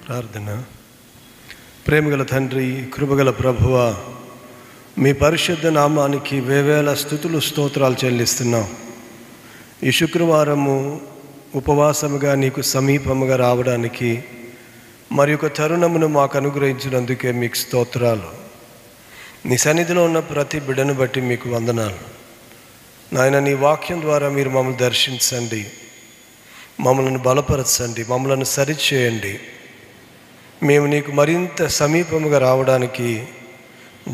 ప్రార్థన. ప్రేమగల తండ్రి, కృపగల ప్రభువ, మీ పరిశుద్ధ నామానికి వేవేల స్తుతులు స్తోత్రాలు చెల్లిస్తున్నాం. ఈ శుక్రవారము ఉపవాసముగా నీకు సమీపముగా రావడానికి మరి ఒక తరుణమును మాకు అనుగ్రహించినందుకే మీకు స్తోత్రాలు. నీ సన్నిధిలో ఉన్న ప్రతి బిడ్డను బట్టి మీకు వందనాలు. నాయన, నీ వాక్యం ద్వారా మీరు మమ్మల్ని దర్శించండి, మమ్మల్ని బలపరచండి, మమ్మల్ని సరిచేయండి. మేము నీకు మరింత సమీపముగా రావడానికి,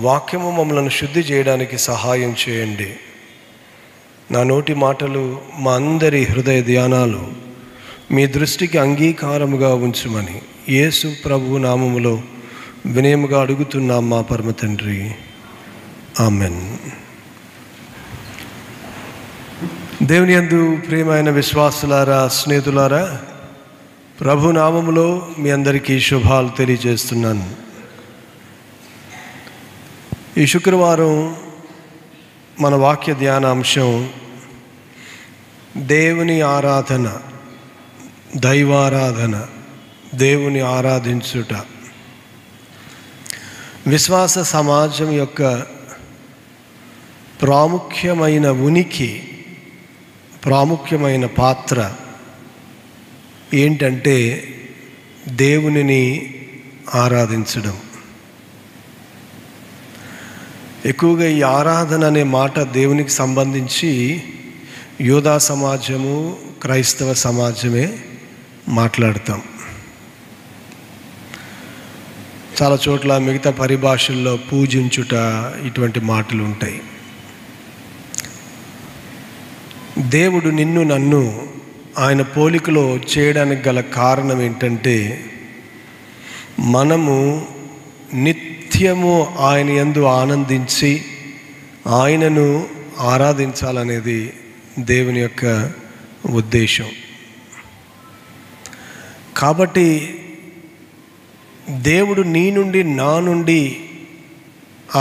వాక్యము మమ్మల్ని శుద్ధి చేయడానికి సహాయం చేయండి. నా నోటి మాటలు, మా అందరి హృదయ ధ్యానాలు మీ దృష్టికి అంగీకారముగా ఉంచుమని యేసు ప్రభు నామములో వినయముగా అడుగుతున్నాం మా పరమ తండ్రి, ఆమెన్. దేవుని యందు ప్రియమైన విశ్వాసులారా, స్నేహితులారా, ప్రభు నామములో మీ అందరికీ శుభాలు తెలియజేస్తున్నాను. ఈ శుక్రవారం మన వాక్య ధ్యానాంశం దేవుని ఆరాధన, దైవారాధన, దేవుని ఆరాధించుట. విశ్వాస సమాజం యొక్క ప్రాముఖ్యమైన ఉనికి, ప్రాముఖ్యమైన పాత్ర ఏంటంటే దేవునిని ఆరాధించడం. ఎక్కువగా ఈ ఆరాధన అనే మాట దేవునికి సంబంధించి యూదా సమాజము, క్రైస్తవ సమాజమే మాట్లాడతాం. చాలా చోట్ల మిగతా పరిభాషల్లో పూజించుట, ఇటువంటి మాటలు ఉంటాయి. దేవుడు నిన్ను నన్ను ఆయన పోలికలో చేయడానికి గల కారణం ఏంటంటే, మనము నిత్యము ఆయన యందు ఆనందించి ఆయనను ఆరాధించాలనేది దేవుని యొక్క ఉద్దేశం. కాబట్టి దేవుడు నీ నుండి, నా నుండి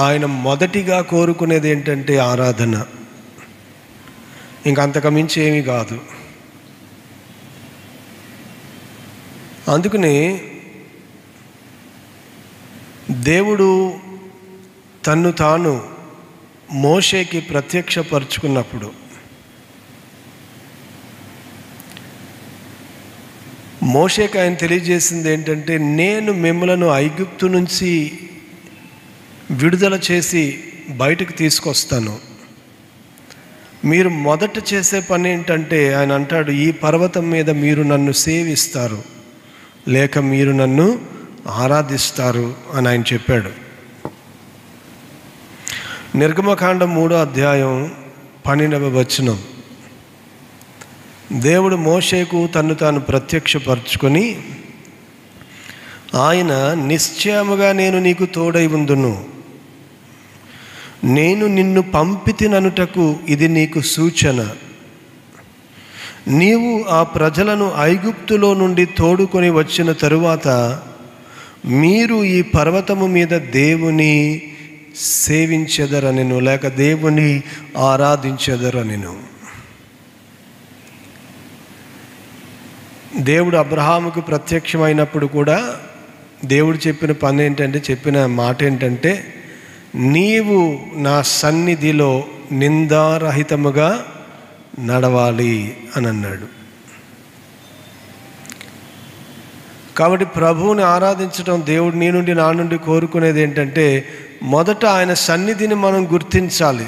ఆయన మొదటిగా కోరుకునేది ఏంటంటే ఆరాధన. ఇంకంతకు మించి ఏమీ కాదు. అందుకని దేవుడు తన్ను తాను మోషేకి ప్రత్యక్షపరుచుకున్నప్పుడు మోషేకి ఆయన తెలియజేసింది ఏంటంటే, నేను మిమ్మలను ఐగుప్తు నుంచి విడుదల చేసి బయటకు తీసుకొస్తాను. మీరు మొదట చేసే పని ఏంటంటే, ఆయన అంటాడు, ఈ పర్వతం మీద మీరు నన్ను సేవిస్తారు, లేక మీరు నన్ను ఆరాధిస్తారు అని ఆయన చెప్పాడు. నిర్గమకాండం 3వ అధ్యాయం 12వ వచనం, దేవుడు మోషేకు తన్ను తాను ప్రత్యక్షపరచుకొని, ఆయన నిశ్చయముగా నేను నీకు తోడై ఉందును, నేను నిన్ను పంపితిననుటకు ఇది నీకు సూచన, నీవు ఆ ప్రజలను ఐగుప్తులో నుండి తోడుకొని వచ్చిన తరువాత మీరు ఈ పర్వతము మీద దేవుని సేవించెదరనెను, లేక దేవుని ఆరాధించెదరనెను. దేవుడు అబ్రహాముకు ప్రత్యక్షమైనప్పుడు కూడా దేవుడు చెప్పిన పని ఏంటంటే, చెప్పిన మాట ఏంటంటే, నీవు నా సన్నిధిలో నిందారహితముగా నడవాలి అని అన్నాడు. కాబట్టి ప్రభువుని ఆరాధించడం దేవుడు నీ నుండి, నా నుండి కోరుకునేది ఏంటంటే, మొదట ఆయన సన్నిధిని మనం గుర్తించాలి.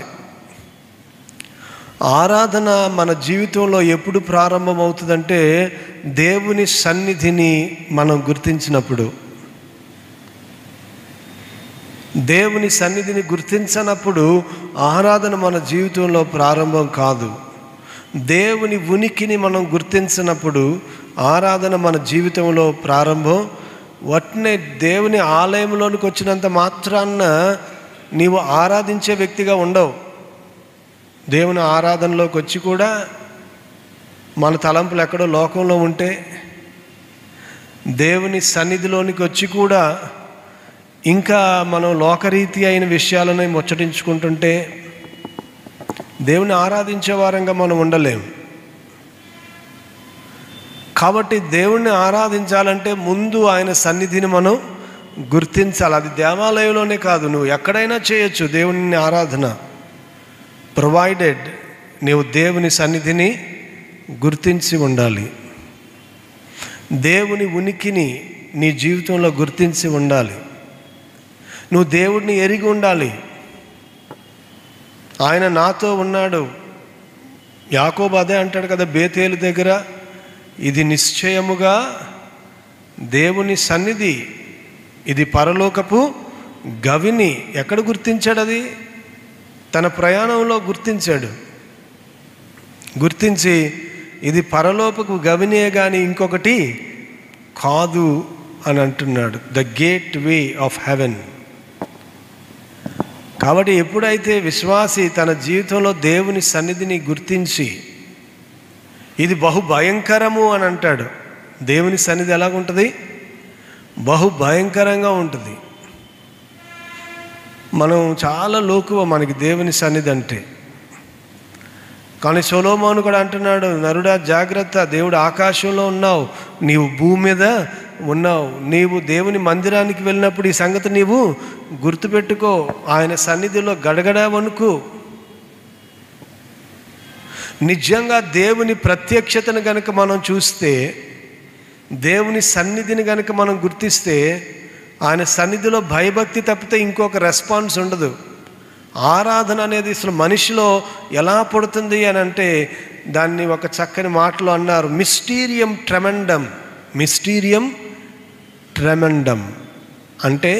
ఆరాధన మన జీవితంలో ఎప్పుడు ప్రారంభమవుతుందంటే, దేవుని సన్నిధిని మనం గుర్తించినప్పుడు. దేవుని సన్నిధిని గుర్తించనప్పుడు ఆరాధన మన జీవితంలో ప్రారంభం కాదు. దేవుని ఉనికిని మనం గుర్తించినప్పుడు ఆరాధన మన జీవితంలో ప్రారంభం. వట్నే దేవుని ఆలయంలోనికి వచ్చినంత మాత్రాన నీవు ఆరాధించే వ్యక్తిగా ఉండవు. దేవుని ఆరాధనలోకి వచ్చి కూడా మన తలంపులు ఎక్కడో లోకంలో ఉంటే, దేవుని సన్నిధిలోనికి వచ్చి కూడా ఇంకా మనం లోకరీతి అయిన విషయాలను ముచ్చటించుకుంటుంటే దేవుని ఆరాధించే వారంగా మనం ఉండలేము. కాబట్టి దేవుణ్ణి ఆరాధించాలంటే ముందు ఆయన సన్నిధిని మనం గుర్తించాలి. అది దేవాలయంలోనే కాదు, నువ్వు ఎక్కడైనా చేయొచ్చు దేవుని ఆరాధన, ప్రొవైడెడ్ నీవు దేవుని సన్నిధిని గుర్తించి ఉండాలి. దేవుని ఉనికిని నీ జీవితంలో గుర్తించి ఉండాలి. నువ్వు దేవుడిని ఎరిగి ఉండాలి. ఆయన నాతో ఉన్నాడు. యాకోబు అదే అంటాడు కదా బేతేలు దగ్గర, ఇది నిశ్చయముగా దేవుని సన్నిధి, ఇది పరలోకపు గవిని. ఎక్కడ గుర్తించాడు? అది తన ప్రయాణంలో గుర్తించాడు. గుర్తించి ఇది పరలోకపు గవినే కానీ ఇంకొకటి కాదు అని అంటున్నాడు. The gate way of haven. కాబట్టి ఎప్పుడైతే విశ్వాసి తన జీవితంలో దేవుని సన్నిధిని గుర్తించి ఇది బహు భయంకరము అని అంటాడు. దేవుని సన్నిధి ఎలాగుంటుంది? బహు భయంకరంగా ఉంటుంది. మనం చాలా లోకువ మనకి దేవుని సన్నిధి అంటే. కానీ సొలొమోను కూడా అంటున్నాడు, నరుడా జాగ్రత్త, దేవుడు ఆకాశంలో ఉన్నావు, నీవు భూమి మీద ఉన్నావు. నీవు దేవుని మందిరానికి వెళ్ళినప్పుడు ఈ సంగతి నీవు గుర్తుపెట్టుకో. ఆయన సన్నిధిలో గడగడ వణుకు. నిజంగా దేవుని ప్రత్యక్షతను కనుక మనం చూస్తే, దేవుని సన్నిధిని కనుక మనం గుర్తిస్తే, ఆయన సన్నిధిలో భయభక్తి తప్పితే ఇంకొక రెస్పాన్స్ ఉండదు. ఆరాధన అనేది అసలు మనిషిలో ఎలా పుడుతుంది అని అంటే, దాన్ని ఒక చక్కని మాటలో అన్నారు, మిస్టీరియం ట్రెమెండమ్. మిస్టీరియం ట్రెమెండమ్ అంటే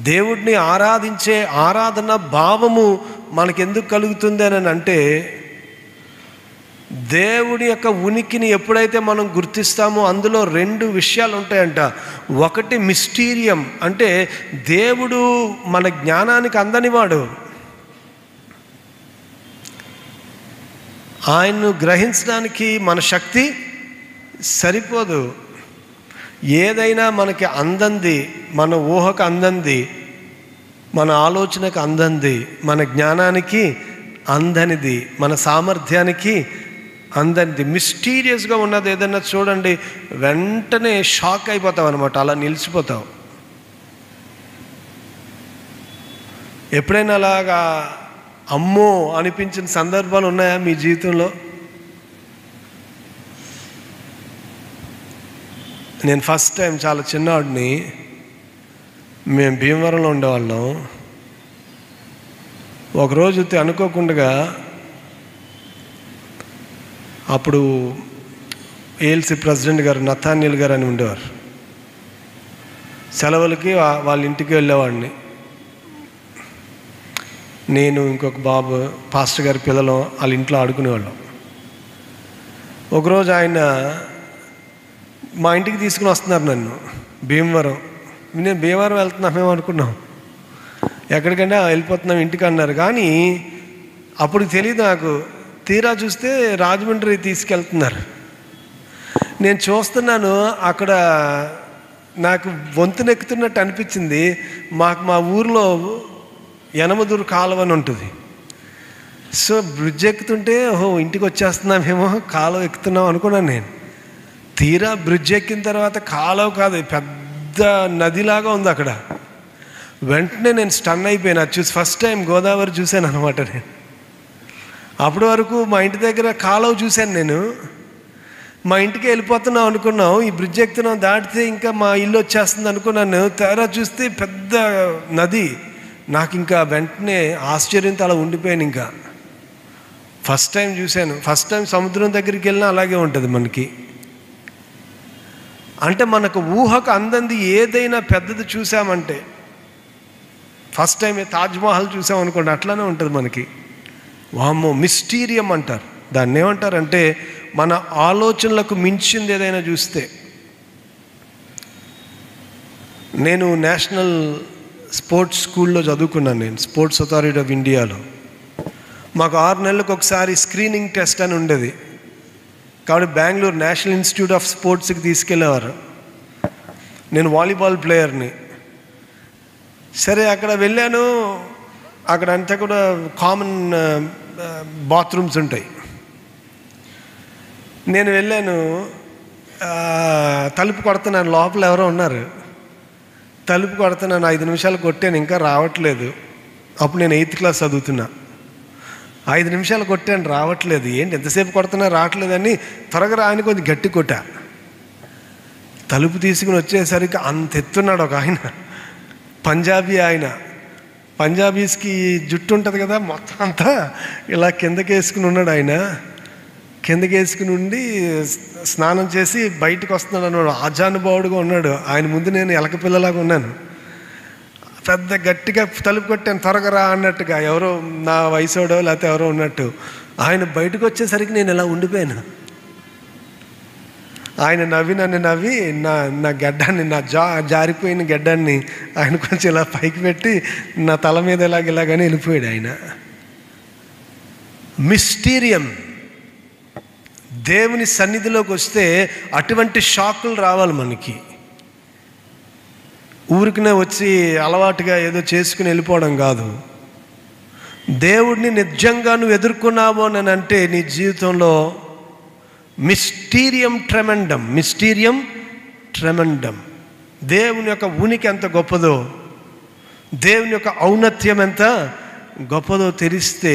దేవుడిని ఆరాధించే ఆరాధన భావము మనకెందుకు కలుగుతుంది అని అంటే, దేవుడి యొక్క ఉనికిని ఎప్పుడైతే మనం గుర్తిస్తామో అందులో రెండు విషయాలు ఉంటాయంట. ఒకటి మిస్టీరియం అంటే దేవుడు మన జ్ఞానానికి అందనివాడు. ఆయన్ను గ్రహించడానికి మన శక్తి సరిపోదు. ఏదైనా మనకి అందంది, మన ఊహకు అందంది, మన ఆలోచనకు అందంది, మన జ్ఞానానికి అందనిది, మన సామర్థ్యానికి అందరిది మిస్టీరియస్గా ఉన్నది ఏదన్నా చూడండి, వెంటనే షాక్ అయిపోతావు అనమాట, అలా నిలిచిపోతావు. ఎప్పుడైనా అలాగా అమ్మో అనిపించిన సందర్భాలు ఉన్నాయా మీ జీవితంలో? నేను ఫస్ట్ టైం చాలా చిన్నవాడిని, మేము భీమవరంలో ఉండేవాళ్ళం. ఒకరోజు అనుకోకుండా అప్పుడు ఏఎల్సి ప్రెసిడెంట్ గారు నథానియల్ గారు అని ఉండేవారు. సెలవులకి వాళ్ళ ఇంటికి వెళ్ళేవాడిని. నేను ఇంకొక బాబు పాస్టర్ గారి పిల్లలు వాళ్ళ ఇంట్లో ఆడుకునేవాళ్ళం. ఒకరోజు ఆయన మా ఇంటికి తీసుకుని వస్తున్నారు నన్ను, భీమవరం. నేను భీమవరం వెళ్తున్నామేమో అనుకున్నాం, ఎక్కడికంటే వెళ్ళిపోతున్నాం ఇంటికి అన్నారు. కానీ అప్పుడు తెలియదు నాకు. తీరా చూస్తే రాజమండ్రి తీసుకెళ్తున్నారు. నేను చూస్తున్నాను, అక్కడ నాకు వంతునెక్కుతున్నట్టు అనిపించింది. మా ఊరిలో యనమదూరు కాలువ అని ఉంటుంది. సో బ్రిడ్జ్ ఎక్కుతుంటే ఓహో ఇంటికి వచ్చేస్తున్నామేమో, కాలువ ఎక్కుతున్నాం అనుకున్నాను నేను. తీరా బ్రిడ్జ్ ఎక్కిన తర్వాత కాలువ కాదు, పెద్ద నదిలాగా ఉంది అక్కడ. వెంటనే నేను స్టన్ అయిపోయాను. అది చూసి ఫస్ట్ టైం గోదావరి చూశాను అనమాట నేను. అప్పటి వరకు మా ఇంటి దగ్గర కాలువ చూశాను నేను. మా ఇంటికి వెళ్ళిపోతున్నాం అనుకున్నాం, ఈ బ్రిడ్జ్ ఎక్కుతున్నాం, దాటితే ఇంకా మా ఇల్లు వచ్చేస్తుంది అనుకున్నాను. తెరా చూస్తే పెద్ద నది. నాకు ఇంకా వెంటనే ఆశ్చర్యంతో అలా ఉండిపోయాను. ఇంకా ఫస్ట్ టైం చూశాను. ఫస్ట్ టైం సముద్రం దగ్గరికి వెళ్ళినా అలాగే ఉంటుంది మనకి. అంటే మనకు ఊహకు అందంది ఏదైనా పెద్దది చూసామంటే, ఫస్ట్ టైం తాజ్మహల్ చూసామనుకోండి, అట్లానే ఉంటుంది మనకి. వామ్మో మిస్టీరియం అంటారు దాన్ని. ఏమంటారంటే మన ఆలోచనలకు మించింది ఏదైనా చూస్తే. నేను నేషనల్ స్పోర్ట్స్ స్కూల్లో చదువుకున్నాను. నేను స్పోర్ట్స్ అథారిటీ ఆఫ్ ఇండియాలో. మాకు 6 నెలలకు ఒకసారి స్క్రీనింగ్ టెస్ట్ అని ఉండేది. కాబట్టి బెంగళూరు నేషనల్ ఇన్స్టిట్యూట్ ఆఫ్ స్పోర్ట్స్కి తీసుకెళ్ళేవారు. నేను వాలీబాల్ ప్లేయర్ని. సరే అక్కడ వెళ్ళాను. అక్కడ అంతా కూడా కామన్ బాత్రూమ్స్ ఉంటాయి. నేను వెళ్ళాను. తలుపు కొడుతున్నాను, లోపల ఎవరో ఉన్నారు. తలుపు కొడుతున్నాను, 5 నిమిషాలు కొట్టాను, ఇంకా రావట్లేదు. అప్పుడు నేను 8th క్లాస్ చదువుతున్నా. 5 నిమిషాలు కొట్టాను, రావట్లేదు. ఏంటి ఎంతసేపు కొడుతున్నా రావట్లేదని త్వరగా రాని కొంచెం గట్టి కొట్టా. తలుపు తీసుకుని వచ్చేసరికి అంత ఎత్తున్నాడు ఒక ఆయన, పంజాబీ ఆయన. పంజాబీస్కి జుట్టు ఉంటుంది కదా, మొత్తం అంతా ఇలా కిందకేసుకుని ఉన్నాడు ఆయన. కిందకేసుకుని ఉండి స్నానం చేసి బయటకు వస్తున్నాడు అన్నాడు. ఆజానుభావుడుగా ఉన్నాడు. ఆయన ముందు నేను ఎలక పిల్లలాగా ఉన్నాను. పెద్ద గట్టిగా తలుపు కొట్టాను, త్వరగా రా అన్నట్టుగా, ఎవరో నా వయసోడో లేకపోతే ఎవరో ఉన్నట్టు. ఆయన బయటకు వచ్చేసరికి నేను ఇలా ఉండిపోయాను. ఆయన నన్ను నవ్వి నా గడ్డాన్ని, నా జారిపోయిన గడ్డాన్ని ఆయన కొంచెం ఇలా పైకి పెట్టి నా తల మీద ఇలాగని వెళ్ళిపోయాడు ఆయన. మిస్టీరియం. దేవుని సన్నిధిలోకి వస్తే అటువంటి షాకులు రావాలి మనకి. ఊరికనే వచ్చి అలవాటుగా ఏదో చేసుకుని వెళ్ళిపోవడం కాదు. దేవుడిని నిజంగా నువ్వు ఎదుర్కొన్నావు అని అంటే నీ జీవితంలో మిస్టీరియం ట్రెమెండం. దేవుని యొక్క ఉనికి ఎంత గొప్పదో, దేవుని యొక్క ఔన్నత్యం ఎంత గొప్పదో తెలిస్తే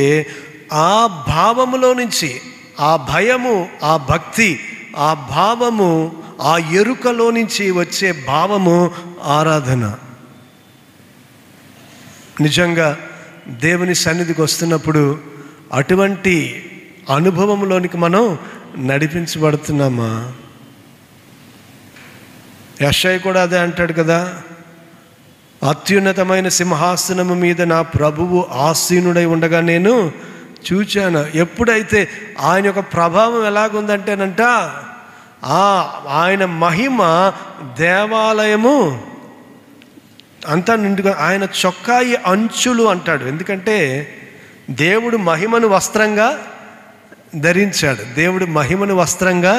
ఆ భావములో నుంచి, ఆ భయము, ఆ భక్తి, ఆ భావము, ఆ ఎరుకలో నుంచి వచ్చే భావము ఆరాధన. నిజంగా దేవుని సన్నిధికి వస్తున్నప్పుడు అటువంటి అనుభవంలోనికి మనం నడిపించబడుతున్నామా? యెషయా కూడా అదే అంటాడు కదా, అత్యున్నతమైన సింహాసనము మీద నా ప్రభువు ఆసీనుడై ఉండగా నేను చూచాను. ఎప్పుడైతే ఆయన యొక్క ప్రభావం ఎలాగుందంటేనంట, ఆయన మహిమ దేవాలయము అంతా నిండుగా, ఆయన చొక్కాయి అంచులు అంటాడు. ఎందుకంటే దేవుడు మహిమను వస్త్రంగా ధరించాడు. దేవుడు మహిమను వస్త్రంగా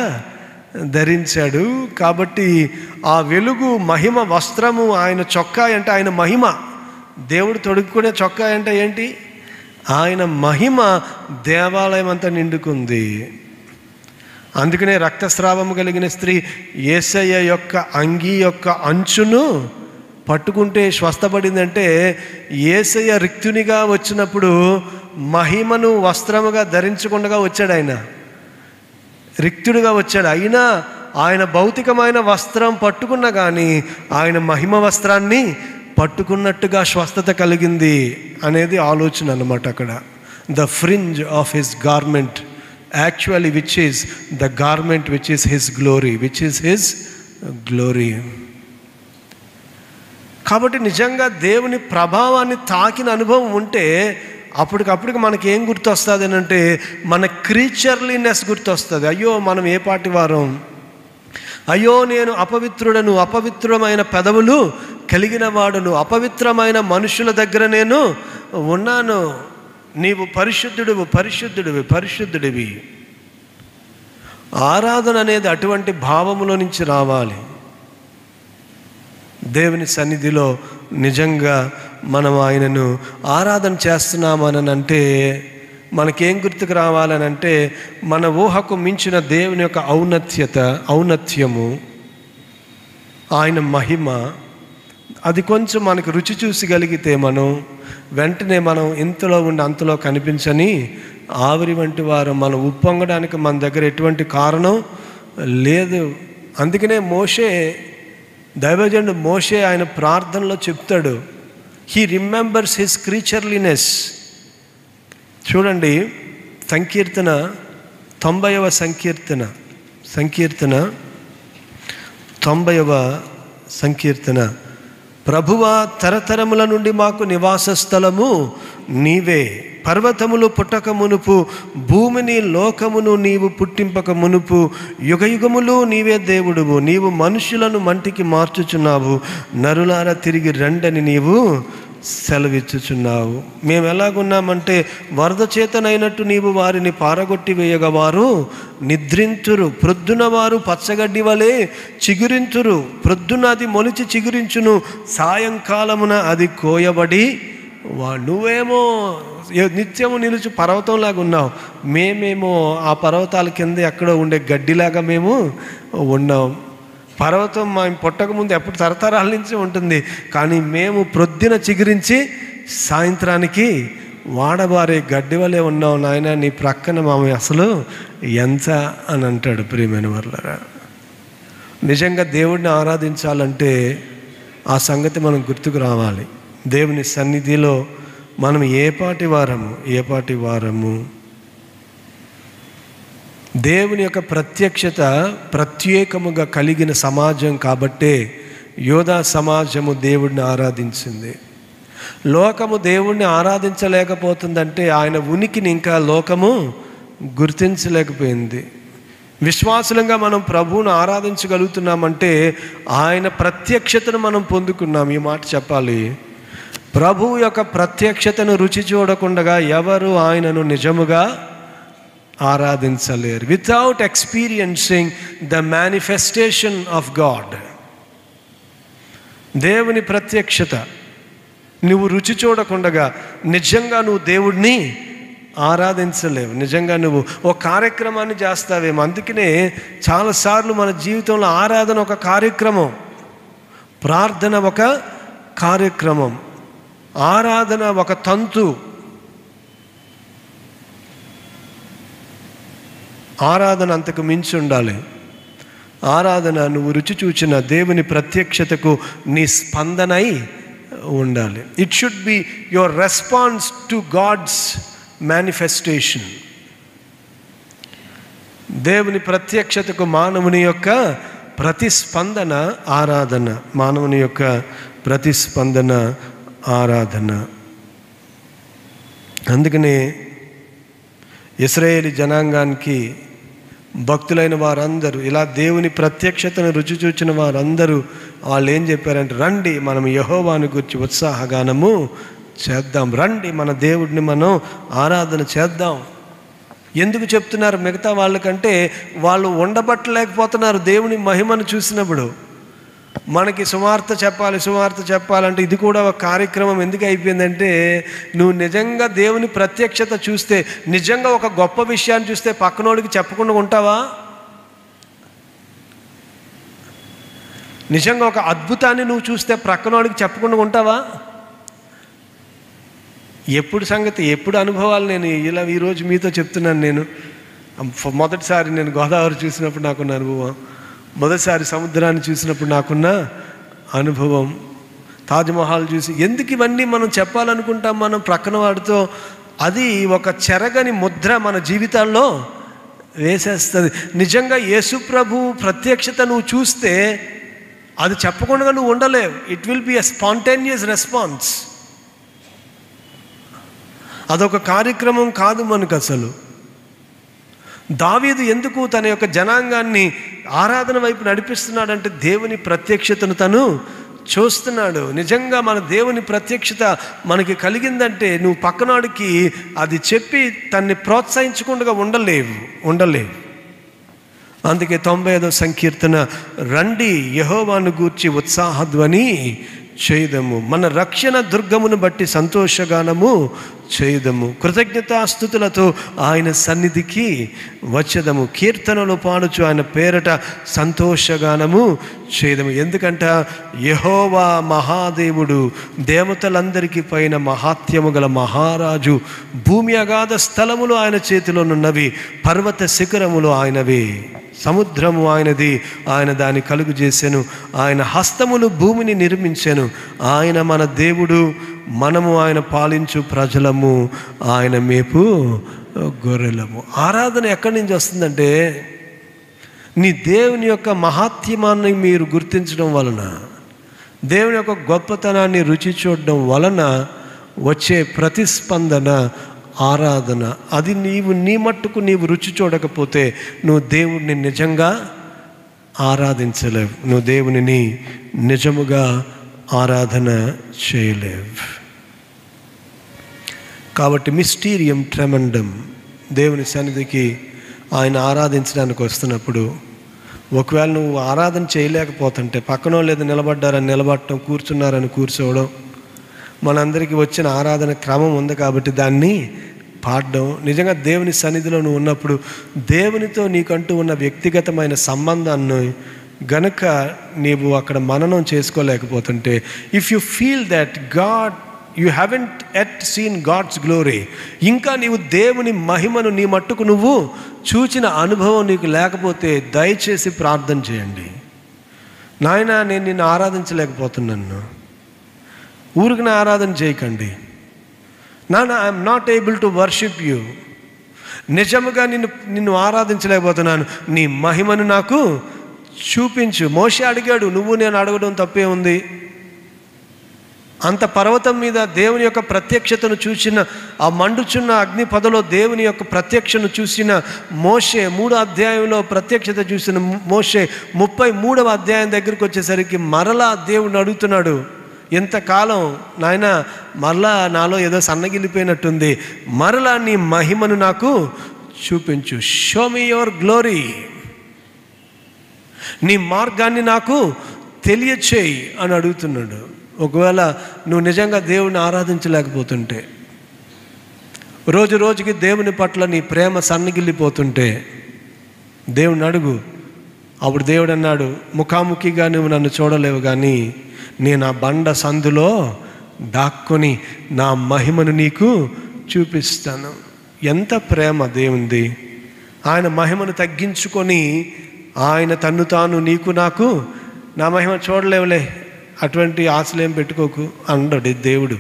ధరించాడు. కాబట్టి ఆ వెలుగు మహిమ వస్త్రము, ఆయన చొక్కాయి అంటే ఆయన మహిమ. దేవుడు తొడుక్కునే చొక్కాయి అంటే ఏంటి? ఆయన మహిమ దేవాలయం అంతా నిండుకుంది. అందుకనే రక్తస్రావము కలిగిన స్త్రీ యేసయ్య యొక్క అంగీ యొక్క అంచును పట్టుకుంటే స్వస్థపడిందంటే, యేసయ్య రిక్తునిగా వచ్చినప్పుడు మహిమను వస్త్రముగా ధరించకుండా వచ్చాడు. ఆయన రిక్తుడిగా వచ్చాడు. అయినా ఆయన భౌతికమైన వస్త్రం పట్టుకున్నా కానీ ఆయన మహిమ వస్త్రాన్ని పట్టుకున్నట్టుగా స్వస్థత కలిగింది అనేది ఆలోచన అన్నమాట. అక్కడ the fringe of his garment actually which is the garment which is his glory. కాబట్టి నిజంగా దేవుని ప్రభావాన్ని తాకిన అనుభవం ఉంటే అప్పటికప్పటికి మనకి ఏం గుర్తొస్తుంది అని అంటే, మన క్రీచర్లీనెస్ గుర్తొస్తుంది. అయ్యో మనం ఏ పాటి వారం, అయ్యో నేను అపవిత్రుడను, అపవిత్రమైన పెదవులు కలిగిన వాడును, అపవిత్రమైన మనుషుల దగ్గర నేను ఉన్నాను, నీవు పరిశుద్ధుడివి. ఆరాధన అనేది అటువంటి భావములో నుంచి రావాలి. దేవుని సన్నిధిలో నిజంగా మనం ఆయనను ఆరాధన చేస్తున్నామని అంటే మనకేం గుర్తుకు రావాలని అంటే, మన ఊహకు మించిన దేవుని యొక్క ఔన్నత్యము, ఆయన మహిమ, అది కొంచెం మనకు రుచి చూసి మనం వెంటనే మనం ఇంతలో ఉండి అంతలో కనిపించని ఆవిరి వంటి వారు. మనం ఉప్పొంగడానికి మన దగ్గర ఎటువంటి కారణం లేదు. అందుకనే దైవజనుడు మోషే ఆయన ప్రార్థనలో చెప్తాడు, హీ రిమెంబర్స్ హిస్ క్రీచర్లీనెస్. చూడండి, సంకీర్తన 90వ సంకీర్తన, ప్రభువా తరతరముల నుండి మాకు నివాస స్థలము నీవే, పర్వతములు పుట్టక మునుపు, భూమిని లోకమును నీవు పుట్టింపక మునుపు, యుగయుగములు నీవే దేవుడువు. నీవు మనుషులను మంటికి మార్చుచున్నావు, నరులారా తిరిగి రండని నీవు సెలవిచ్చుచున్నావు. మేము ఎలాగున్నామంటే, వరద చేతనైనట్టు నీవు వారిని పారగొట్టి వేయగా వారు నిద్రింతురు. ప్రొద్దున వారు పచ్చగడ్డి వలె చిగురింతురు. ప్రొద్దున అది మొలిచి చిగురించును, సాయంకాలమున అది కోయబడి నువ్వేమో నిత్యము నిలుచు పర్వతంలాగా ఉన్నావు, మేమేమో ఆ పర్వతాల కింద ఎక్కడో ఉండే గడ్డిలాగా మేము ఉన్నాం. పర్వతం మా పుట్టక ముందు ఎప్పుడు తరతరాల నుంచి ఉంటుంది, కానీ మేము ప్రొద్దున చిగురించి సాయంత్రానికి వాడబారే గడ్డి వలె ఉన్నావు నాయన, నీ ప్రక్కన మామ అసలు ఎంత అని అంటాడు. ప్రియమైన వర్లరా, నిజంగా దేవుడిని ఆరాధించాలంటే ఆ సంగతి మనం గుర్తుకు రావాలి. దేవుని సన్నిధిలో మనం ఏ పాటి వారము దేవుని యొక్క ప్రత్యక్షత ప్రత్యేకముగా కలిగిన సమాజం కాబట్టే యోధా సమాజము దేవుడిని ఆరాధించింది. లోకము దేవుణ్ణి ఆరాధించలేకపోతుందంటే ఆయన ఉనికిని ఇంకా లోకము గుర్తించలేకపోయింది. విశ్వాసులంగా మనం ప్రభువును ఆరాధించగలుగుతున్నామంటే ఆయన ప్రత్యక్షతను మనం పొందుకున్నాం. ఈ మాట చెప్పాలి, ప్రభువు యొక్క ప్రత్యక్షతను రుచి చూడకుండా ఎవరు ఆయనను నిజముగా ఆరాధించలేరు. Without experiencing the manifestation of God, దేవుని ప్రత్యక్షత నువ్వు రుచి చూడకుండా నిజంగా నువ్వు దేవుడిని ఆరాధించలేవు. నిజంగా నువ్వు ఒక కార్యక్రమాన్ని చేస్తావేమో. అందుకనే చాలాసార్లు మన జీవితంలో ఆరాధన ఒక కార్యక్రమం, ప్రార్థన ఒక కార్యక్రమం, ఆరాధన ఒక తంతు. ఆరాధన అంతకు మించి ఉండాలి. ఆరాధన నువ్వు రుచి చూచిన దేవుని ప్రత్యక్షతకు నీ స్పందనై ఉండాలి. It should be your response to God's manifestation. దేవుని ప్రత్యక్షతకు మానవుని యొక్క ప్రతిస్పందన ఆరాధన, మానవుని యొక్క ప్రతిస్పందన ఆరాధన. అందుకనే ఇశ్రాయేలు జనాంగానికి భక్తులైన వారందరూ, ఇలా దేవుని ప్రత్యక్షతను రుచి చూచిన వారందరూ వాళ్ళు ఏం చెప్పారంటే, రండి మనం యెహోవాను గురించి ఉత్సాహగానము చేద్దాం, రండి మన దేవుడిని మనం ఆరాధన చేద్దాం. ఎందుకు చెప్తున్నారు? మిగతా వాళ్ళకంటే వాళ్ళు ఉండబట్టలేకపోతున్నారు దేవుని మహిమను చూసినప్పుడు. మనకి సువార్త చెప్పాలంటే ఇది కూడా ఒక కార్యక్రమం. ఎందుకు అయిపోయిందంటే, నువ్వు నిజంగా దేవుని ప్రత్యక్షత చూస్తే, నిజంగా ఒక గొప్ప విషయాన్ని చూస్తే పక్కనోడికి చెప్పకుండా ఉంటావా? నిజంగా ఒక అద్భుతాన్ని నువ్వు చూస్తే ప్రక్కనోడికి చెప్పకుండా ఉంటావా? ఎప్పుడు సంగతి, ఎప్పుడు అనుభవాలు నేను ఇలా ఈరోజు మీతో చెప్తున్నాను. నేను మొదటిసారి నేను గోదావరి చూసినప్పుడు నాకున్న అనుభవం, మొదటిసారి సముద్రాన్ని చూసినప్పుడు నాకున్న అనుభవం, తాజ్మహల్ చూసి. ఎందుకు ఇవన్నీ మనం చెప్పాలనుకుంటాం మనం ప్రక్కన వాడితో? అది ఒక చెరగని ముద్ర మన జీవితాల్లో వేసేస్తుంది. నిజంగా యేసు ప్రభు ప్రత్యక్షత నువ్వు చూస్తే అది చెప్పకుండా నువ్వు ఉండలేవు. It will be a spontaneous response. అదొక కార్యక్రమం కాదు మనకు అసలు. దావీదు ఎందుకు తన యొక్క జనాంగాన్ని ఆరాధన వైపు నడిపిస్తున్నాడంటే, దేవుని ప్రత్యక్షతను తను చూస్తున్నాడు. నిజంగా మన దేవుని ప్రత్యక్షత మనకి కలిగిందంటే నువ్వు పక్కనాడికి అది చెప్పి తన్ని ప్రోత్సహించకుండా ఉండలేవు. అందుకే 95వ సంకీర్తన, రండి యెహోవాను గూర్చి ఉత్సాహధ్వని చేయుదము, మన రక్షణ దుర్గమును బట్టి సంతోషగానము చేయుదము, కృతజ్ఞతాస్తుతులతో ఆయన సన్నిధికి వచ్చేదము, కీర్తనలు పాడుచు ఆయన పేరట సంతోషగానము చేయుదము. ఎందుకంట యెహోవా మహాదేవుడు, దేవతలందరికీ పైన మహాత్యము గల మహారాజు. భూమి అగాధ స్థలములు ఆయన చేతిలోనున్నవి, పర్వత శిఖరములు ఆయనవే. సముద్రము ఆయనది, ఆయన దాన్ని కలుగు చేసెను. ఆయన హస్తములు భూమిని నిర్మించెను. ఆయన మన దేవుడు, మనము ఆయన పాలించు ప్రజలము, ఆయన మేపు గొర్రెలము. ఆరాధన ఎక్కడి నుంచి వస్తుందంటే, నీ దేవుని యొక్క మహాత్మ్యాన్ని మీరు గుర్తించడం వలన, దేవుని యొక్క గొప్పతనాన్ని రుచి చూడడం వలన వచ్చే ప్రతిస్పందన ఆరాధన. అది నీ మట్టుకు నీవు రుచి చూడకపోతే నువ్వు దేవుడిని నిజంగా ఆరాధించలేవు, నువ్వు దేవునిని నిజముగా ఆరాధన చేయలేవు. కాబట్టి మిస్టీరియం ట్రెమండం, దేవుని సన్నిధికి ఆయన ఆరాధించడానికి వస్తున్నప్పుడు ఒకవేళ నువ్వు ఆరాధన చేయలేకపోతుంటే, పక్కనో లేదు నిలబడ్డారని నిలబడటం, కూర్చున్నారని కూర్చోవడం, మనందరికీ వచ్చిన ఆరాధన క్రమం ఉంది కాబట్టి దాన్ని పాడడం. నిజంగా దేవుని సన్నిధిలో నువ్వు ఉన్నప్పుడు దేవునితో నీకంటూ ఉన్న వ్యక్తిగతమైన సంబంధాన్ని గనక నీవు అక్కడ మననం చేసుకోలేకపోతుంటే, if you feel that God you haven't yet seen God's glory, ఇంకా నీవు దేవుని మహిమను నీ మట్టుకు నువ్వు చూచిన అనుభవం నీకు లేకపోతే దయచేసి ప్రార్థన చేయండి. నాయనా, నేను నిన్ను ఆరాధించలేకపోతున్నాను. ఊరికి నా ఆరాధన చేయకండి. నాన్న, I'm not able to worship you. నిజముగా నిన్ను ఆరాధించలేకపోతున్నాను. నీ మహిమను నాకు చూపించు. మోషే అడిగాడు, నువ్వు నేను అడగడం తప్పే ఉంది. అంత పర్వతం మీద దేవుని యొక్క ప్రత్యక్షతను చూసిన, ఆ మండుచున్న అగ్ని పొదలో దేవుని యొక్క ప్రత్యక్షను చూసిన మోషే, 3వ అధ్యాయంలో ప్రత్యక్షత చూసిన మోషే 33వ అధ్యాయం దగ్గరికి వచ్చేసరికి మరలా దేవుడిని అడుగుతున్నాడు, ఎంతకాలం నాయన, మరలా నాలో ఏదో సన్నగిల్లిపోయినట్టుంది, మరలా నీ మహిమను నాకు చూపించు. Show me your glory. నీ మార్గాన్ని నాకు తెలియచేయి అని అడుగుతున్నాడు. ఒకవేళ నువ్వు నిజంగా దేవుని ఆరాధించలేకపోతుంటే, రోజు రోజుకి దేవుని పట్ల నీ ప్రేమ సన్నగిల్లిపోతుంటే దేవుని అడుగు. అప్పుడు దేవుడు అన్నాడు, ముఖాముఖిగా నువ్వు నన్ను చూడలేవు, కానీ నేను ఆ బండ సందులో దాక్కొని నా మహిమను నీకు చూపిస్తాను. ఎంత ప్రేమ దేవుంది! ఆయన మహిమను తగ్గించుకొని ఆయన తన్ను తాను నీకు నాకు, నా మహిమ చూడలేవులే, అటువంటి ఆశలేం పెట్టుకోకు అన్నాడు దేవుడు.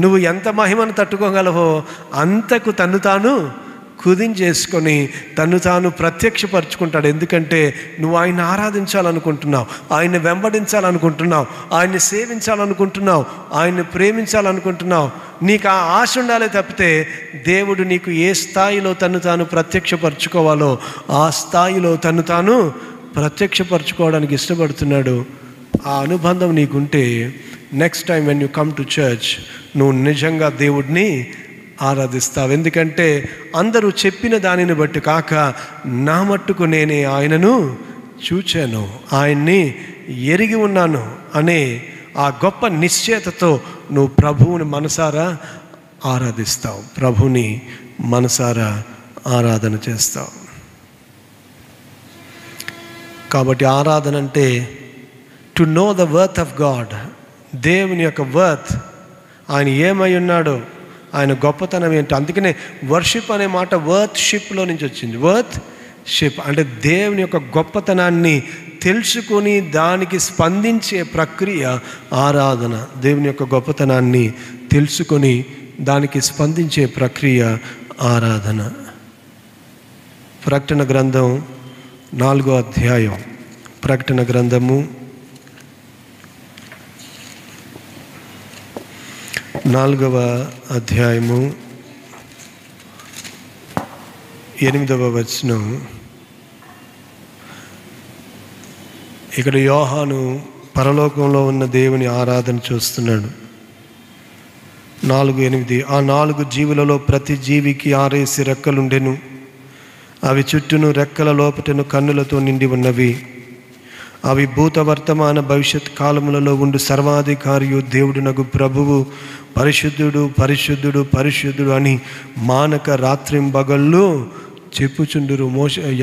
నువ్వు ఎంత మహిమను తట్టుకోగలవో అంతకు తన్ను తాను కుదించేసుకొని తన్ను తాను ప్రత్యక్షపరుచుకుంటాడు. ఎందుకంటే నువ్వు ఆయన ఆరాధించాలనుకుంటున్నావు, ఆయన్ని వెంబడించాలనుకుంటున్నావు, ఆయన్ని సేవించాలనుకుంటున్నావు, ఆయన్ని ప్రేమించాలనుకుంటున్నావు. నీకు ఆ ఆశ ఉండాలి తప్పితే దేవుడు నీకు ఏ స్థాయిలో తన్ను తాను ప్రత్యక్షపరచుకోవాలో ఆ స్థాయిలో తన్ను తాను ప్రత్యక్షపరచుకోవడానికి ఇష్టపడుతున్నాడు. ఆ అనుబంధం నీకుంటే next time when you come to church నువ్వు నిజంగా దేవుడిని ఆరాధిస్తావు. ఎందుకంటే అందరూ చెప్పిన దానిని బట్టి కాక నా మట్టుకు నేనే ఆయనను చూచాను, ఆయన్ని ఎరిగి ఉన్నాను అనే ఆ గొప్ప నిశ్చయతతో నువ్వు ప్రభువుని మనసారా ఆరాధిస్తావు, ప్రభుని మనసారా ఆరాధన చేస్తావు. కాబట్టి ఆరాధన అంటే to know the worth of God. దేవుని యొక్క వర్త్, ఆయన ఏమై ఉన్నాడో, ఆయన గొప్పతనం ఏంటో. అందుకనే వర్షిప్ అనే మాట వర్త్షిప్లో నుంచి వచ్చింది. వర్త్షిప్ అంటే దేవుని యొక్క గొప్పతనాన్ని తెలుసుకొని దానికి స్పందించే ప్రక్రియ ఆరాధన. దేవుని యొక్క గొప్పతనాన్ని తెలుసుకొని దానికి స్పందించే ప్రక్రియ ఆరాధన. ప్రకటన గ్రంథం 4వ అధ్యాయం. ప్రకటన గ్రంథము 4వ అధ్యాయము 8వ వచనం. ఇక్కడ యోహాను పరలోకంలో ఉన్న దేవుని ఆరాధన చూస్తున్నాడు. 4:8. ఆ 4 జీవులలో ప్రతి జీవికి 6 రెక్కలుండెను, అవి చుట్టూను రెక్కల లోపటను కన్నులతో నిండి ఉన్నవి. అవి భూత వర్తమాన భవిష్యత్ కాలములలో ఉండు సర్వాధికారియు దేవుడునగు ప్రభువు పరిశుద్ధుడు పరిశుద్ధుడు పరిశుద్ధుడు అని మానక రాత్రింబగళ్ళు చెప్పుచుండురు.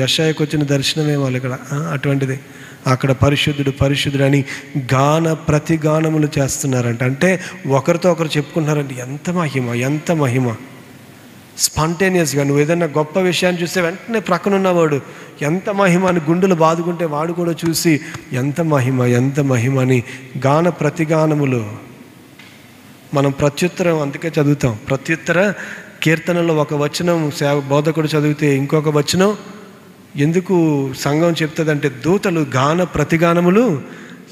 యెషయాకు వచ్చిన దర్శనమే వాళ్ళు ఇక్కడ అటువంటిది. అక్కడ పరిశుద్ధుడు పరిశుద్ధుడు అని ప్రతిగానములు చేస్తున్నారంట. అంటే ఒకరితో ఒకరు చెప్పుకుంటున్నారంటే ఎంత మహిమ, ఎంత మహిమ. స్పాంటేనియస్గా నువ్వు ఏదైనా గొప్ప విషయాన్ని చూస్తే వెంటనే ప్రక్కనున్నవాడు ఎంత మహిమ అని గుండెలు బాదుకుంటే వాడు కూడా చూసి ఎంత మహిమ, ఎంత మహిమ అని ప్రతిగానములు. మనం ప్రత్యుత్తరం అందుకే చదువుతాం. ప్రత్యుత్తర కీర్తనలో ఒక వచనం బోధకుడు చదివితే ఇంకొక వచనం ఎందుకు సంఘం చెప్తుందంటే దూతలు ప్రతిగానములు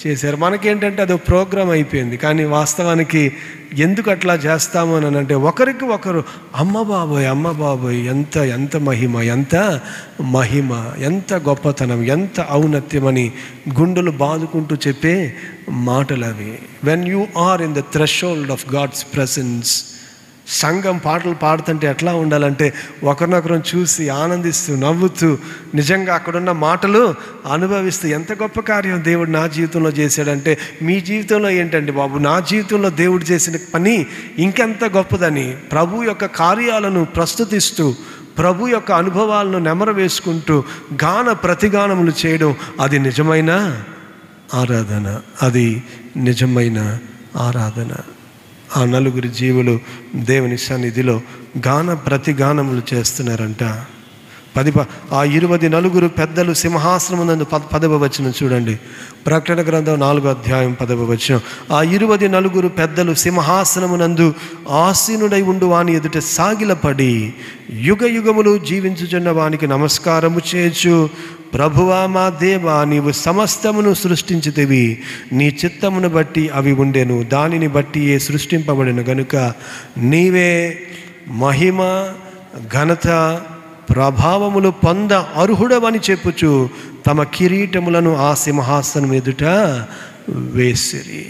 చేశారు. మనకేంటంటే అదో ప్రోగ్రాం అయిపోయింది. కానీ వాస్తవానికి ఎందుకు అట్లా చేస్తాము అని అంటే ఒకరికి ఒకరు అమ్మ బాబోయ్ అమ్మ బాబోయ్ ఎంత ఎంత మహిమ, ఎంత మహిమ, ఎంత గొప్పతనం, ఎంత ఔన్నత్యమని గుండెలు బాదుకుంటూ చెప్పే మాటలు అవి. When you are in the threshold of God's presence సంఘం పాటలు పాడుతుంటే ఎట్లా ఉండాలంటే ఒకరినొకరు చూసి ఆనందిస్తూ నవ్వుతూ నిజంగా అక్కడున్న మాటలు అనుభవిస్తూ ఎంత గొప్ప కార్యం దేవుడు నా జీవితంలో చేశాడంటే, మీ జీవితంలో ఏంటండి బాబు, నా జీవితంలో దేవుడు చేసిన పని ఇంకెంత గొప్పదని ప్రభు యొక్క కార్యాలను ప్రస్తుతిస్తూ ప్రభు యొక్క అనుభవాలను నెమరు వేసుకుంటూ గాన ప్రతిగానములు చేయడం, అది నిజమైన ఆరాధన, అది నిజమైన ఆరాధన. ఆ నలుగురు జీవులు దేవుని సన్నిధిలో గాన ప్రతిగానములు చేస్తున్నారంట. ఆ 24 పెద్దలు సింహాసనమునందు 10వ వచనం చూడండి. ప్రకటన గ్రంథం 4వ అధ్యాయం 10వ వచనం. ఆ 24 పెద్దలు సింహాసనమునందు ఆసీనుడై ఉండు వాని ఎదుట సాగిలపడి యుగ యుగములు జీవించుచున్న వానికి నమస్కారము చేయొచ్చు. ప్రభువా మా దేవా, నీవు సమస్తమును సృష్టించితివి, నీ చిత్తమును బట్టి అవి ఉండెను, దానిని బట్టి సృష్టింపబడిన గనుక నీవే మహిమ ఘనత ప్రభావములు పొంద అర్హుడవని చెప్పుచు తమ కిరీటములను ఆ సింహాసనం ఎదుట వేసిరి.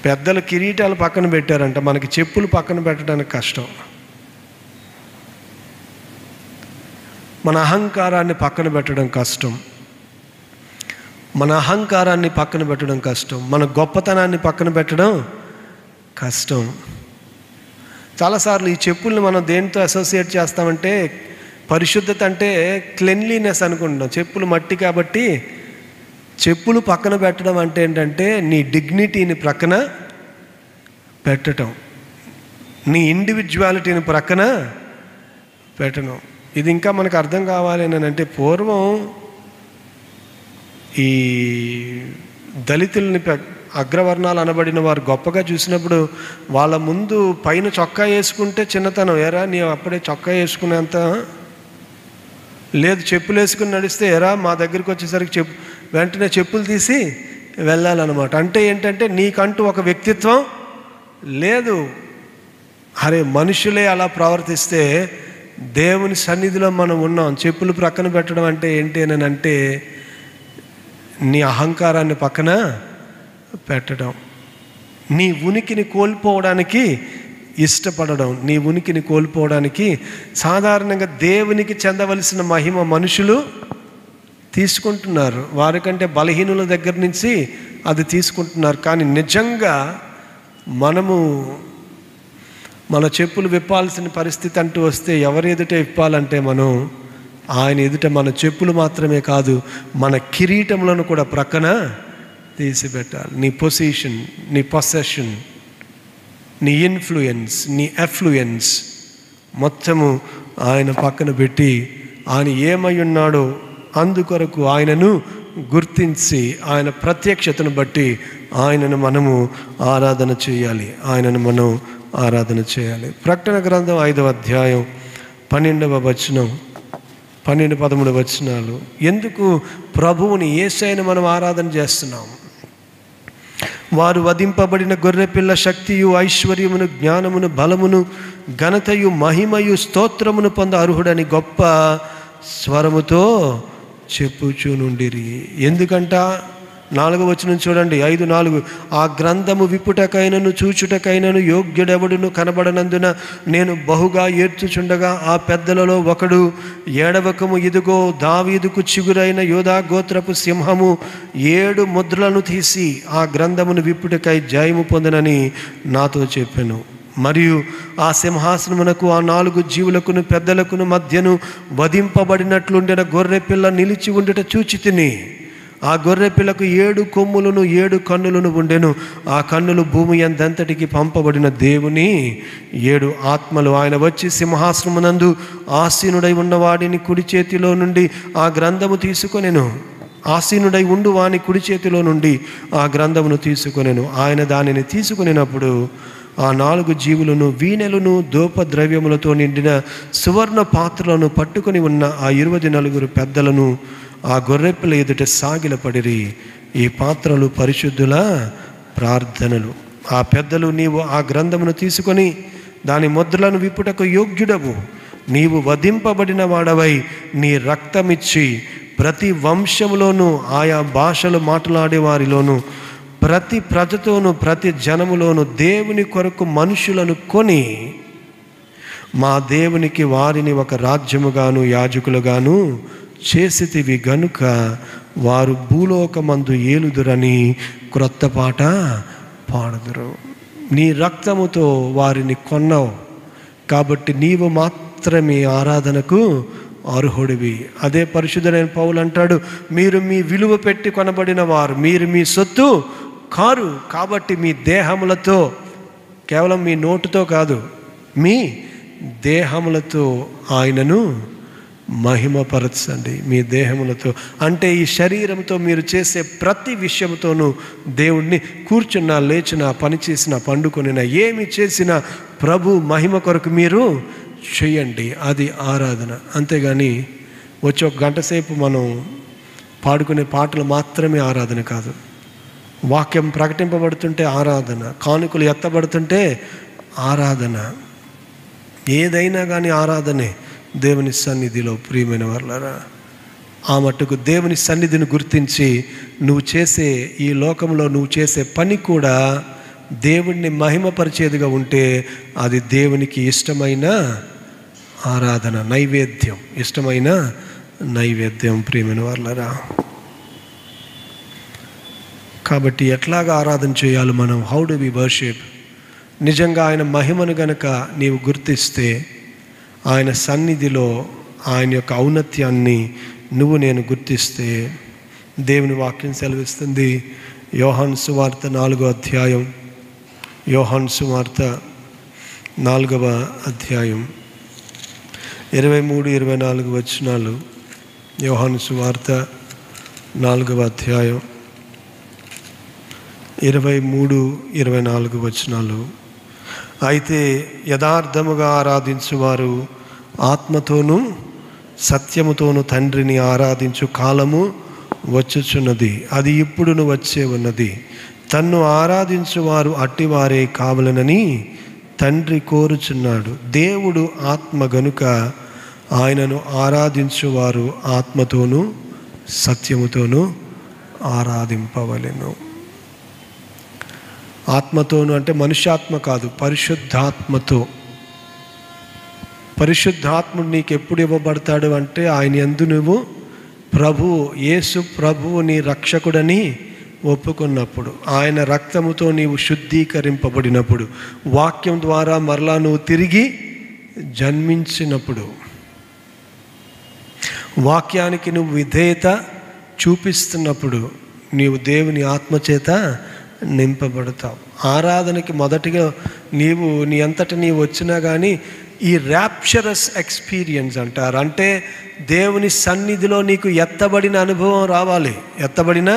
పెద్దలు కిరీటాలు పక్కన పెట్టారంట, మనకి చెప్పులు పక్కన పెట్టడానికి కష్టం. మన అహంకారాన్ని పక్కన పెట్టడం కష్టం, మన అహంకారాన్ని పక్కన పెట్టడం కష్టం, మన గొప్పతనాన్ని పక్కన పెట్టడం కష్టం. చాలాసార్లు ఈ చెప్పుల్ని మనం దేనితో అసోసియేట్ చేస్తామంటే, పరిశుద్ధత అంటే క్లెన్లీనెస్ అనుకుంటున్నాం. చెప్పులు మట్టి కాబట్టి చెప్పులు పక్కన పెట్టడం అంటే ఏంటంటే నీ డిగ్నిటీని ప్రక్కన పెట్టడం, నీ ఇండివిజువాలిటీని ప్రక్కన పెట్టడం. ఇది ఇంకా మనకు అర్థం కావాలి అని అంటే, పూర్వం ఈ దళితుల్ని అగ్రవర్ణాలు అనబడిన వారు గొప్పగా చూసినప్పుడు వాళ్ళ ముందు పైన చొక్కా వేసుకుంటే చిన్నతనం, ఎరా నీ అప్పుడే చొక్కా వేసుకునేంత లేదు, చెప్పులు వేసుకుని నడిస్తే ఎరా మా దగ్గరికి వచ్చేసరికి వెంటనే చెప్పులు తీసి వెళ్ళాలన్నమాట. అంటే ఏంటంటే నీకంటూ ఒక వ్యక్తిత్వం లేదు. అరే మనుషులే అలా ప్రవర్తిస్తే దేవుని సన్నిధిలో మనం ఉన్నాం. చెప్పులు ప్రక్కన పెట్టడం అంటే ఏంటి అని అంటే నీ అహంకారాన్ని పక్కన పెట్టడం, నీ ఉనికిని కోల్పోవడానికి ఇష్టపడడం, నీ ఉనికిని కోల్పోవడానికి. సాధారణంగా దేవునికి చెందవలసిన మహిమ మనుషులు తీసుకుంటున్నారు, వారికంటే బలహీనుల దగ్గర నుంచి అది తీసుకుంటున్నారు. కానీ నిజంగా మనము మన చెప్పులు విప్పాల్సిన పరిస్థితి అంటూ వస్తే ఎవరి ఎదుట విప్పాలంటే మనం ఆయన ఎదుట మన చెప్పులు మాత్రమే కాదు, మన కిరీటములను కూడా ప్రక్కన తీసిపెట్టాలి. నీ పొజిషన్, నీ పొసెషన్, నీ ఇన్ఫ్లుయెన్స్, నీ ఎఫ్లుయెన్స్ మొత్తము ఆయన పక్కన పెట్టి ఆయన ఏమై ఉన్నాడో అందుకొరకు ఆయనను గుర్తించి ఆయన ప్రత్యక్షతను బట్టి ఆయనను మనము ఆరాధన చేయాలి, ఆయనను మనం ఆరాధన చేయాలి. ప్రకటన గ్రంథం 5వ అధ్యాయం 12వ వచనం, 12-13 వచనాలు. ఎందుకు ప్రభువుని యేసయ్యను మనం ఆరాధన చేస్తున్నాం? వారు వధింపబడిన గొర్రెపిల్ల శక్తియు ఐశ్వర్యమును జ్ఞానమును బలమును ఘనతయు మహిమయు స్తోత్రమును పొంద అర్హుడని గొప్ప స్వరముతో చెప్పుచునుండిరి. ఎందుకంట 4వ వచనం చూడండి, 5:4. ఆ గ్రంథము విప్పుటకైనను చూచుటకైనను యోగ్యుడెవడును కనబడనందున నేను బహుగా ఏడ్చుచుండగా ఆ పెద్దలలో ఒకడు, ఏడవకము, ఇదిగో దావీదుకు చిగురైన యోధా గోత్రపు సింహము 7 ముద్రలను తీసి ఆ గ్రంథమును విప్పుటకై జయము పొందనని నాతో చెప్పెను. మరియు ఆ సింహాసనమునకు ఆ 4 జీవులకును పెద్దలకును మధ్యను వధింపబడినట్లుండిన గొర్రె పిల్ల నిలిచి ఉండుట చూచి తిని. ఆ గొర్రె పిల్లకు 7 కొమ్ములను 7 కన్నులను ఉండెను. ఆ కన్నులు భూమి ఎంతంతటికి పంపబడిన దేవుని 7 ఆత్మలు. ఆయన వచ్చి సింహాసనమునందు ఆసీనుడై ఉన్నవాడిని కుడి చేతిలో నుండి ఆ గ్రంథము తీసుకొనెను. ఆసీనుడై ఉండు వాని కుడి చేతిలో నుండి ఆ గ్రంథమును తీసుకొనెను. ఆయన దానిని తీసుకొనినప్పుడు ఆ 4 జీవులను వీణెలను ధూపద్రవ్యములతో నిండిన సువర్ణ పాత్రలను పట్టుకొని ఉన్న ఆ 24 పెద్దలను ఆ గొర్రెపిల్ల ఎదుట సాగిలపడిరి. ఈ పాత్రలు పరిశుద్ధుల ప్రార్థనలు. ఆ పెద్దలు, నీవు ఆ గ్రంథమును తీసుకొని దాని ముద్రలను విప్పుటకు యోగ్యుడవు, నీవు వధింపబడిన వాడవై నీ రక్తమిచ్చి ప్రతి వంశములోనూ ఆయా భాషలు మాట్లాడే వారిలోనూ ప్రతి ప్రజతోనూ ప్రతి జనములోను దేవుని కొరకు మనుషులను కొని మా దేవునికి వారిని ఒక రాజ్యముగాను యాజకులుగాను చేసితివి గనుక వారు భూలోకమందు ఏలుదురని క్రొత్త పాట పాడుదురు. నీ రక్తముతో వారిని కొన్నావు కాబట్టి నీవు మాత్రమే ఆరాధనకు అర్హుడివి. అదే పరిశుద్ధుడైన పౌలు అంటాడు, మీరు మీ విలువ పెట్టి కొనబడిన వారు, మీరు మీ సొత్తు కారు. కాబట్టి మీ దేహములతో, కేవలం మీ నోటుతో కాదు, మీ దేహములతో ఆయనను మహిమపరచండి. మీ దేహములతో అంటే ఈ శరీరంతో మీరు చేసే ప్రతి విషయంతోనూ దేవుణ్ణి కూర్చున్నా, లేచినా, పనిచేసినా, పండుకొనినా, ఏమి చేసినా ప్రభు మహిమ కొరకు మీరు చేయండి. అది ఆరాధన. అంతేగాని వచ్చి ఒక గంట సేపు మనం పాడుకునే పాటలు మాత్రమే ఆరాధన కాదు. వాక్యం ప్రకటింపబడుతుంటే ఆరాధన, కానుకలు ఎత్తబడుతుంటే ఆరాధన, ఏదైనా కానీ ఆరాధనే దేవుని సన్నిధిలో. ప్రియమైన వారలారా, ఆ మట్టుకు దేవుని సన్నిధిని గుర్తించి నువ్వు చేసే ఈ లోకంలో నువ్వు చేసే పని కూడా దేవుణ్ణి మహిమపరిచేదిగా ఉంటే అది దేవునికి ఇష్టమైన ఆరాధన, నైవేద్యం, ఇష్టమైన నైవేద్యం. ప్రియమైన వారలారా, కాబట్టి ఎట్లాగా ఆరాధన చేయాలి మనం? How do we worship? నిజంగా ఆయన మహిమను గనక నీవు గుర్తిస్తే, ఆయన సన్నిధిలో ఆయన యొక్క ఔన్నత్యాన్ని నేను గుర్తిస్తే, దేవుని వాక్యం సెలవిస్తుంది. యోహాను సువార్త 4వ అధ్యాయం, యోహాను సువార్త 4వ అధ్యాయం 23-24 వచనాలు. యోహాను సువార్త 4వ అధ్యాయం 23-24 వచనాలు. అయితే యథార్థముగా ఆరాధించువారు ఆత్మతోనూ సత్యముతోనూ తండ్రిని ఆరాధించు కాలము వచ్చుచున్నది, అది ఇప్పుడును వచ్చే ఉన్నది. తన్ను ఆరాధించువారు అట్టివారే కావలనని తండ్రి కోరుచున్నాడు. దేవుడు ఆత్మ గనుక ఆయనను ఆరాధించువారు ఆత్మతోనూ సత్యముతోనూ ఆరాధింపవలెను. ఆత్మతోను అంటే మనుష్యాత్మ కాదు, పరిశుద్ధాత్మతో. పరిశుద్ధాత్ముడు నీకు ఎప్పుడు ఇవ్వబడతాడు అంటే ఆయన యందు నువ్వు యేసు ప్రభువు నీ రక్షకుడని ఒప్పుకున్నప్పుడు, ఆయన రక్తముతో నీవు శుద్ధీకరింపబడినప్పుడు, వాక్యం ద్వారా మరలా నువ్వు తిరిగి జన్మించినప్పుడు, వాక్యానికి నువ్వు విధేయత చూపిస్తున్నప్పుడు నీవు దేవుని ఆత్మచేత నింపబడతావు. ఆరాధనకి మొదటిగా నీ అంతటా నీవు వచ్చినా కానీ ఈ ర్యాప్చరస్ ఎక్స్పీరియన్స్ అంటారు. అంటే దేవుని సన్నిధిలో నీకు ఎత్తబడిన అనుభవం రావాలి. ఎత్తబడిన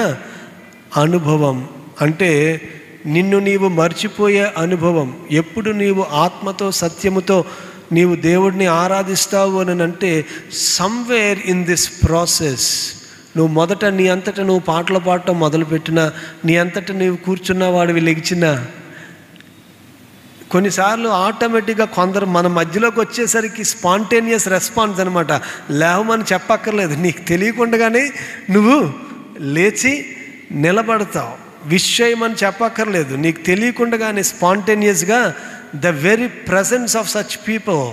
అనుభవం అంటే నిన్ను నీవు మర్చిపోయే అనుభవం. ఎప్పుడు నీవు ఆత్మతో సత్యముతో నీవు దేవుడిని ఆరాధిస్తావు అని అంటే సమ్వేర్ ఇన్ దిస్ ప్రాసెస్ నువ్వు మొదట నీ అంతటా నువ్వు పాటలు పాడటం మొదలుపెట్టినా, నీ అంతటా నీవు కూర్చున్న వాడివి లెగిచినా, కొన్నిసార్లు ఆటోమేటిక్గా కొందరు మన మధ్యలోకి వచ్చేసరికి స్పాంటేనియస్ రెస్పాన్స్ అనమాట. లేవమని చెప్పక్కర్లేదు, నీకు తెలియకుండానే నువ్వు లేచి నిలబడతావు. విషయం చెప్పక్కర్లేదు, నీకు తెలియకుండానే స్పాంటేనియస్గా the very presence of such people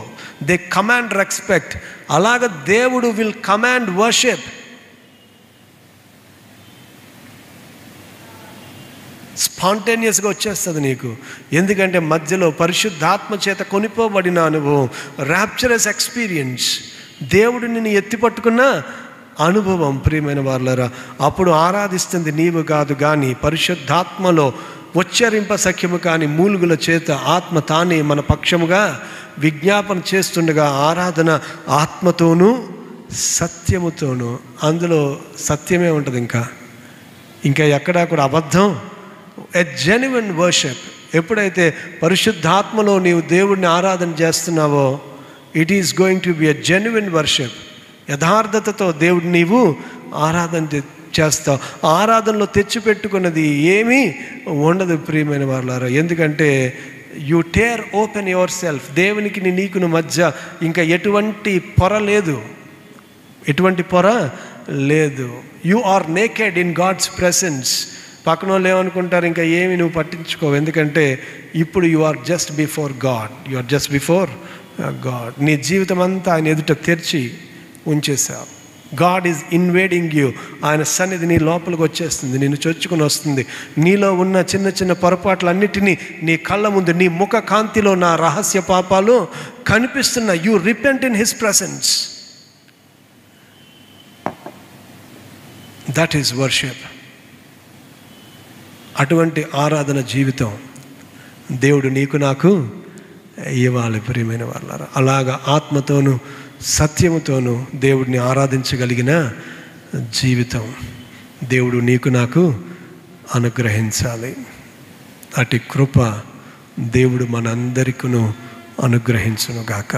they command respect. అలాగ దేవుడు విల్ కమాండ్ వర్షిప్. స్పాంటేనియస్గా వచ్చేస్తుంది నీకు. ఎందుకంటే మధ్యలో పరిశుద్ధాత్మ చేత కొనిపోబడిన అనుభవం, ర్యాప్చరస్ ఎక్స్పీరియన్స్, దేవుడు నిన్ను ఎత్తిపట్టుకున్న అనుభవం. ప్రియమైన వారలారా, అప్పుడు ఆరాధిస్తుంది నీవు కాదు కానీ పరిశుద్ధాత్మలో ఉచ్చరింప సఖ్యము కాని మూలుగుల చేత ఆత్మ తానే మన పక్షముగా విజ్ఞాపన చేస్తుండగా ఆరాధన ఆత్మతోనూ సత్యముతోనూ. అందులో సత్యమే ఉంటుంది, ఇంకా ఎక్కడా కూడా అబద్ధం. A genuine worship. ఎప్పుడైతే పరిశుద్ధాత్మలో నీవు దేవుడిని ఆరాధన చేస్తున్నావో it is going to be a genuine worship. యథార్థతతో దేవుడిని నీవు ఆరాధన చేస్తావు. ఆరాధనలో తెచ్చిపెట్టుకున్నది ఏమీ ఉండదు ప్రియమైన వారలారా. ఎందుకంటే you tear open your self. దేవునికి నీకును మధ్య ఇంకా ఎటువంటి పొర లేదు, ఎటువంటి పొర లేదు. You are naked in God's presence. పక్కన వాళ్ళు ఏమనుకుంటారు, ఇంకా ఏమి నువ్వు పట్టించుకోవు, ఎందుకంటే ఇప్పుడు you are just before God, you are just before God. నీ జీవితం అంతా ఆయన ఎదుట తెరిచి ఉంచేసావు. God is invading you. ఆయన సన్నిధి నీ లోపలికి వచ్చేస్తుంది, నిన్ను చొచ్చుకుని వస్తుంది. నీలో ఉన్న చిన్న చిన్న పొరపాట్లన్నిటినీ నీ కళ్ళ ముందు, నీ ముఖ కాంతిలో నా రహస్య పాపాలు కనిపిస్తున్నాయి. You repent in his presence. That is worship. అటువంటి ఆరాధన జీవితం దేవుడు నీకు నాకు ఇవ్వాలి ప్రియమైన వాళ్ళారా. అలాగా ఆత్మతోనూ సత్యముతోనూ దేవుడిని ఆరాధించగలిగిన జీవితం దేవుడు నీకు నాకు అనుగ్రహించాలి. అటు కృప దేవుడు మనందరికీ అనుగ్రహించునుగాక.